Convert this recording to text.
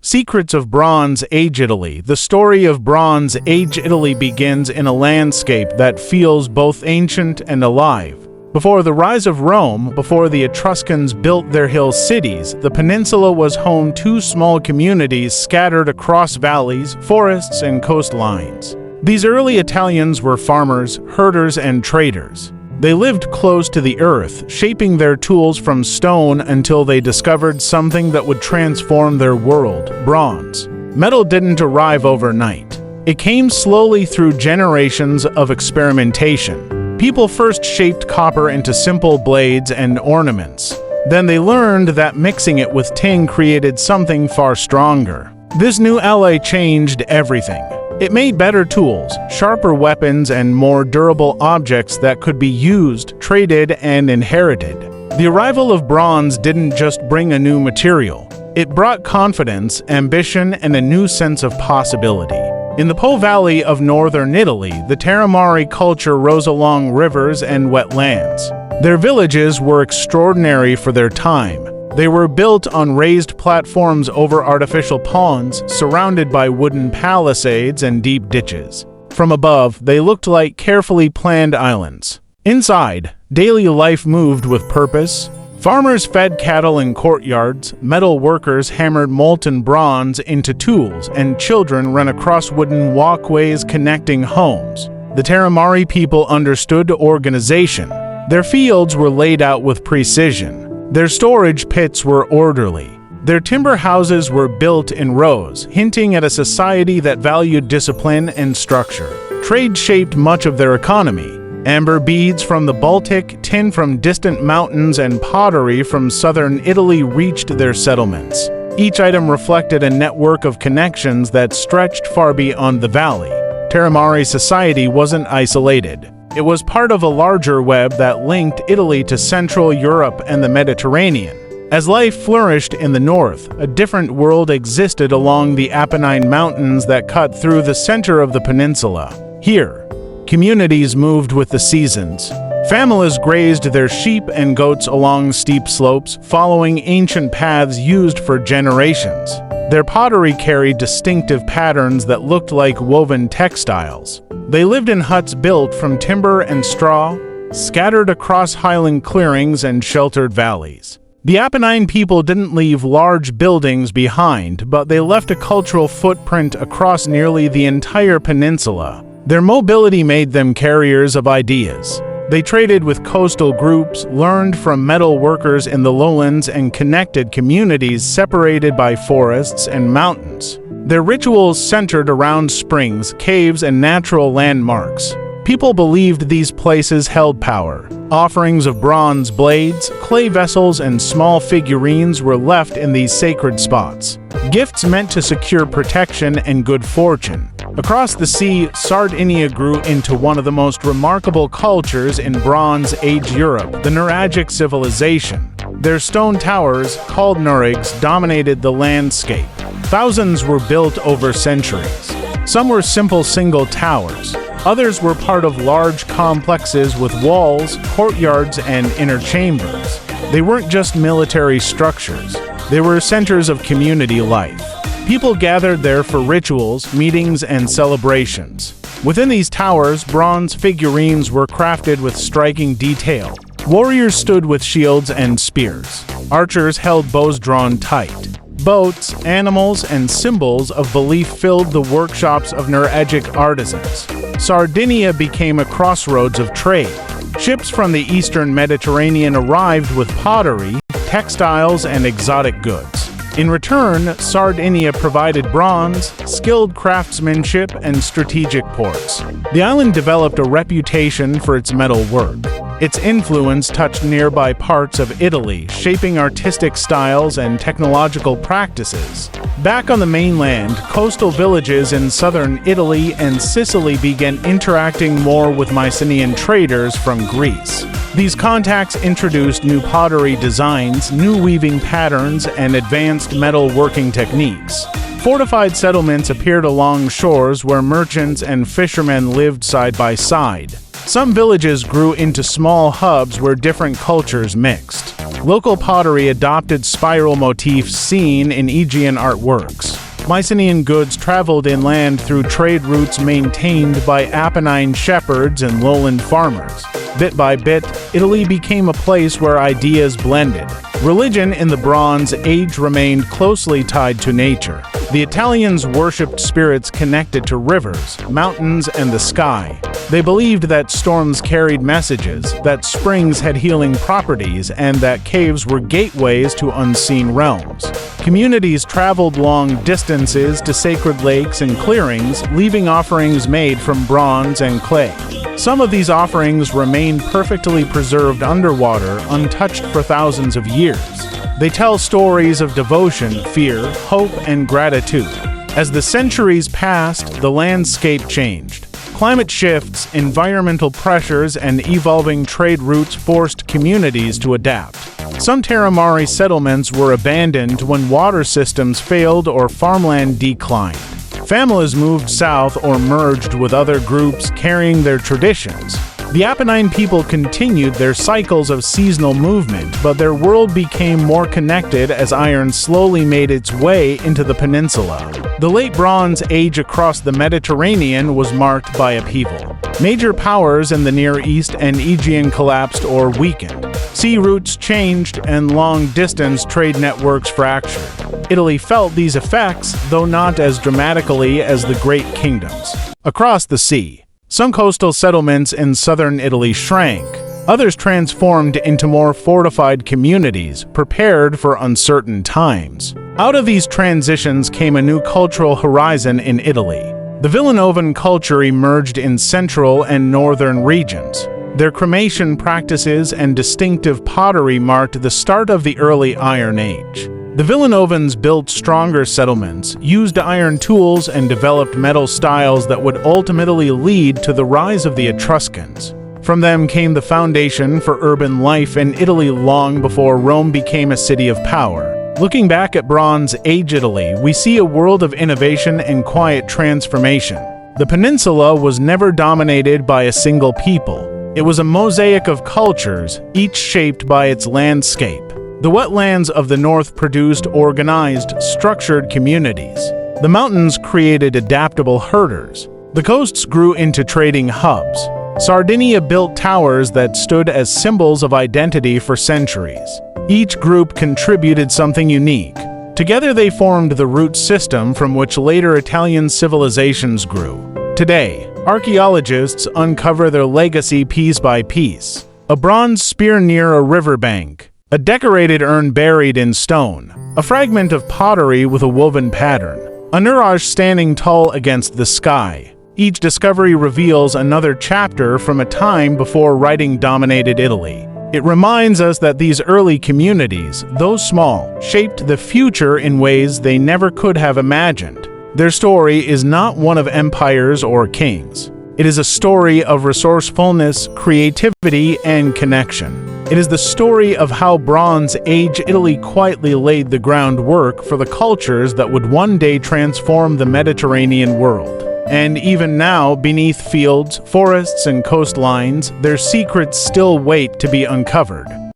Secrets of Bronze Age Italy. The story of Bronze Age Italy begins in a landscape that feels both ancient and alive. Before the rise of Rome, before the Etruscans built their hill cities, the peninsula was home to small communities scattered across valleys, forests, and coastlines. These early Italians were farmers, herders, and traders. They lived close to the earth, shaping their tools from stone until they discovered something that would transform their world: bronze. Metal didn't arrive overnight. It came slowly through generations of experimentation. People first shaped copper into simple blades and ornaments. Then they learned that mixing it with tin created something far stronger. This new alloy changed everything. It made better tools, sharper weapons, and more durable objects that could be used, traded, and inherited. The arrival of bronze didn't just bring a new material. It brought confidence, ambition, and a new sense of possibility. In the Po Valley of northern Italy, the Terramare culture rose along rivers and wetlands. Their villages were extraordinary for their time. They were built on raised platforms over artificial ponds, surrounded by wooden palisades and deep ditches. From above, they looked like carefully planned islands. Inside, daily life moved with purpose. Farmers fed cattle in courtyards, metal workers hammered molten bronze into tools, and children ran across wooden walkways connecting homes. The Terramare people understood organization. Their fields were laid out with precision. Their storage pits were orderly. Their timber houses were built in rows, hinting at a society that valued discipline and structure. Trade shaped much of their economy. Amber beads from the Baltic, tin from distant mountains, and pottery from southern Italy reached their settlements. Each item reflected a network of connections that stretched far beyond the valley. Terramare society wasn't isolated. It was part of a larger web that linked Italy to Central Europe and the Mediterranean. As life flourished in the north, a different world existed along the Apennine mountains that cut through the center of the peninsula. Here, communities moved with the seasons. Families grazed their sheep and goats along steep slopes, following ancient paths used for generations. Their pottery carried distinctive patterns that looked like woven textiles. They lived in huts built from timber and straw, scattered across highland clearings and sheltered valleys. The Apennine people didn't leave large buildings behind, but they left a cultural footprint across nearly the entire peninsula. Their mobility made them carriers of ideas. They traded with coastal groups, learned from metal workers in the lowlands, and connected communities separated by forests and mountains. Their rituals centered around springs, caves, and natural landmarks. People believed these places held power. Offerings of bronze blades, clay vessels, and small figurines were left in these sacred spots. Gifts meant to secure protection and good fortune. Across the sea, Sardinia grew into one of the most remarkable cultures in Bronze Age Europe, the Nuragic Civilisation. Their stone towers, called nuraghes, dominated the landscape. Thousands were built over centuries. Some were simple single towers. Others were part of large complexes with walls, courtyards, and inner chambers. They weren't just military structures. They were centers of community life. People gathered there for rituals, meetings, and celebrations. Within these towers, bronze figurines were crafted with striking detail. Warriors stood with shields and spears. Archers held bows drawn tight. Boats, animals, and symbols of belief filled the workshops of Nuragic artisans. Sardinia became a crossroads of trade. Ships from the eastern Mediterranean arrived with pottery, textiles, and exotic goods. In return, Sardinia provided bronze, skilled craftsmanship, and strategic ports. The island developed a reputation for its metal work. Its influence touched nearby parts of Italy, shaping artistic styles and technological practices. Back on the mainland, coastal villages in southern Italy and Sicily began interacting more with Mycenaean traders from Greece. These contacts introduced new pottery designs, new weaving patterns, and advanced metal working techniques. Fortified settlements appeared along shores where merchants and fishermen lived side by side. Some villages grew into small hubs where different cultures mixed. Local pottery adopted spiral motifs seen in Aegean artworks. Mycenaean goods traveled inland through trade routes maintained by Apennine shepherds and lowland farmers. Bit by bit, Italy became a place where ideas blended. Religion in the Bronze Age remained closely tied to nature. The Italians worshipped spirits connected to rivers, mountains, and the sky. They believed that storms carried messages, that springs had healing properties, and that caves were gateways to unseen realms. Communities traveled long distances to sacred lakes and clearings, leaving offerings made from bronze and clay. Some of these offerings remain perfectly preserved underwater, untouched for thousands of years. They tell stories of devotion, fear, hope, and gratitude. As the centuries passed, the landscape changed. Climate shifts, environmental pressures, and evolving trade routes forced communities to adapt. Some Terramare settlements were abandoned when water systems failed or farmland declined. Families moved south or merged with other groups carrying their traditions. The Apennine people continued their cycles of seasonal movement, but their world became more connected as iron slowly made its way into the peninsula. The Late Bronze Age across the Mediterranean was marked by upheaval. Major powers in the Near East and Aegean collapsed or weakened. Sea routes changed and long-distance trade networks fractured. Italy felt these effects, though not as dramatically as the Great Kingdoms. Across the sea, some coastal settlements in southern Italy shrank. Others transformed into more fortified communities, prepared for uncertain times. Out of these transitions came a new cultural horizon in Italy. The Villanovan culture emerged in central and northern regions. Their cremation practices and distinctive pottery marked the start of the early Iron Age. The Villanovans built stronger settlements, used iron tools, and developed metal styles that would ultimately lead to the rise of the Etruscans. From them came the foundation for urban life in Italy long before Rome became a city of power. Looking back at Bronze Age Italy, we see a world of innovation and quiet transformation. The peninsula was never dominated by a single people. It was a mosaic of cultures, each shaped by its landscape. The wetlands of the north produced organized, structured communities. The mountains created adaptable herders. The coasts grew into trading hubs. Sardinia built towers that stood as symbols of identity for centuries. Each group contributed something unique. Together they formed the root system from which later Italian civilizations grew. Today, archaeologists uncover their legacy piece by piece. A bronze spear near a riverbank, a decorated urn buried in stone, a fragment of pottery with a woven pattern, a nuraghe standing tall against the sky. Each discovery reveals another chapter from a time before writing dominated Italy. It reminds us that these early communities, though small, shaped the future in ways they never could have imagined. Their story is not one of empires or kings. It is a story of resourcefulness, creativity, and connection. It is the story of how Bronze Age Italy quietly laid the groundwork for the cultures that would one day transform the Mediterranean world. And even now, beneath fields, forests, and coastlines, their secrets still wait to be uncovered.